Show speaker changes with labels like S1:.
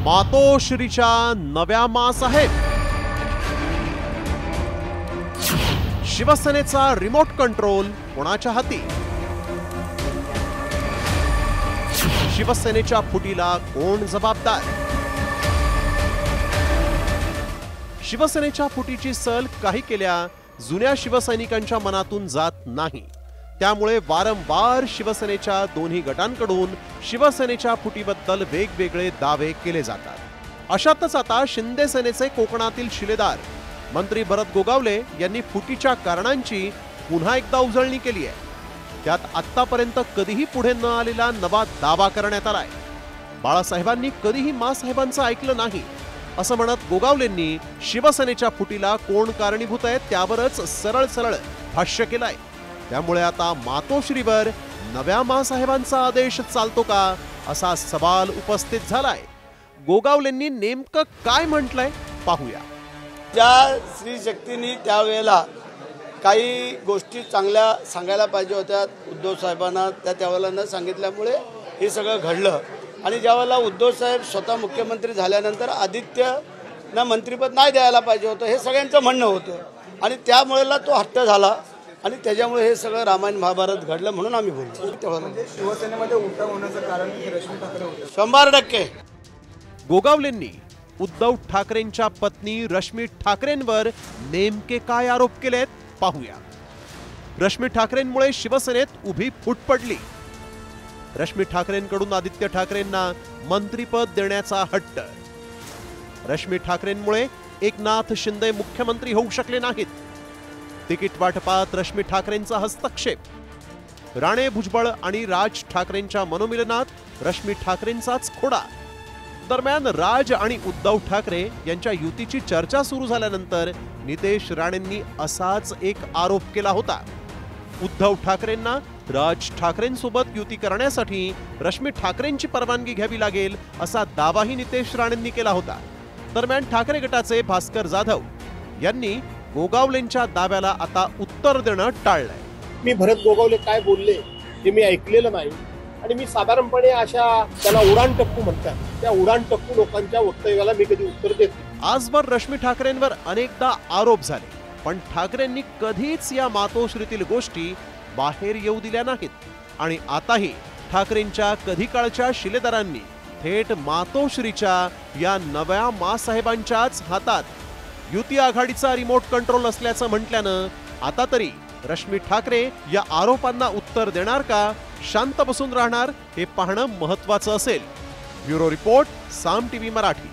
S1: मातोश्रीच्या नव्या मासाहेब, शिवसेनेचा remote control कोणाच्या हाती? शिवसेनेच्या फुटीला कोण जबाबदार? शिवसेनेच्या फुटीची सल काही केल्या जुन्या शिवसैनिकांच्या मनातून जात नाही। त्यामुळे वारंवार शिवसेनेच्या दोन्ही गटांकडून शिवसेनेच्या फुटीबद्दल वेगवेगळे दावे केले जातात। अशातच आता शिंदे सेनेचे कोकणातील शिलेदार मंत्री भरत गोगावले यांनी फुटीच्या कारणांची पुन्हा एकदा उजळणी केली आहे। त्यात आत्तापर्यंत कधीही पुढे न आलेला नवा दावा करण्यात आलाय। बाळासाहेबांनी कधीही मासाहेबांचं ऐकलं नाही असं म्हणत गोगावलेंनी शिवसेनेच्या फुटीला कोण कारणीभूत आहे त्यावरच सरळ सरळ भाष्य केलंय। त्यामुळे आता मातोश्रीवर नव्या मासाहेबांचा आदेश चालतो का असा सवाल उपस्थित झालाय। गोगावलेंनी नेमकं काय म्हटलंय पाहूया।
S2: ज्या स्त्री शक्तींनी त्यावेळेला काही गोष्टी चांगल्या सांगायला पाहिजे होत्या उद्धव साहेबांना, त्यावेळेला न सांगितल्यामुळे हे सगळं घडलं। आणि ज्यावेळेला उद्धव साहेब स्वतः मुख्यमंत्री झाल्यानंतर आदित्यना मंत्रिपद नाही द्यायला पाहिजे होतं हे सगळ्यांचं म्हणणं होतं आणि त्यामुळेला तो हट्ट झाला आणि त्याच्यामुळे हे सगळं रामायण महाभारत घडलं म्हणून आम्ही बोलतो।
S3: शिवसेनेमध्ये उठाव होण्याचं कारण रश्मी ठाकरे होते
S2: 100%।
S1: गोगावलेंनी उद्धव ठाकरेंच्या पत्नी रश्मी ठाकरेंवर नेमके काय आरोप केलेत पाहूया। रश्मी ठाकरेंमुळे शिवसेनेत उभी फूट पडली। रश्मी ठाकरेंकडून आदित्य ठाकरेंना मंत्रिपद देण्याचा हट्ट। रश्मी ठाकरेंमुळे एकनाथ शिंदे मुख्यमंत्री होऊ शकले नाहीत। तिकीट वाटपात रश्मी ठाकरेंचा हस्तक्षेप। राणे भुजबळ आणि राज ठाकरेंच्या मनोमिलनात रश्मी ठाकरेंचाच खोडा। दरम्यान राज आणि उद्धव ठाकरे यांच्या युतीची चर्चा सुरू झाल्यानंतर नितेश राणेंनी असाच एक आरोप केला होता। उद्धव ठाकरेंना राज ठाकरेंसोबत युती करण्यासाठी रश्मी ठाकरेंची परवानगी घ्यावी लागेल असा दावाही नितेश राणेंनी केला होता। दरम्यान ठाकरे गटाचे भास्कर जाधव यांनी गोगावलेंच्या दाव्याला आता उत्तर देणं टाळलंय।
S4: मी भरत गोगावले काय बोलले हे मी ऐकलेलं नाही आणि मी साधारणपणे अशा त्याला उडाणटप्पू म्हणतात त्या उडाणटप्पू लोकांच्या वक्तव्याला मी कधी उत्तर देत नाही।
S1: आजवर रश्मी ठाकरेंवर अनेकदा आरोप झाले पण ठाकरेंनी कधीच या मातोश्रीतील गोष्टी बाहेर येऊ दिल्या नाहीत आणि आताही ठाकरेंच्या कधी काळच्या शिलेदारांनी थेट मातोश्रीच्या या नव्या मासाहेबांच्याच हातात युती आघाडीचा रिमोट कंट्रोल असल्याचं म्हटल्यानं आता तरी रश्मी ठाकरे या आरोपांना उत्तर देणार का शांत बसून राहणार हे पाहणं महत्त्वाचं असेल। ब्युरो रिपोर्ट साम टीव्ही मराठी।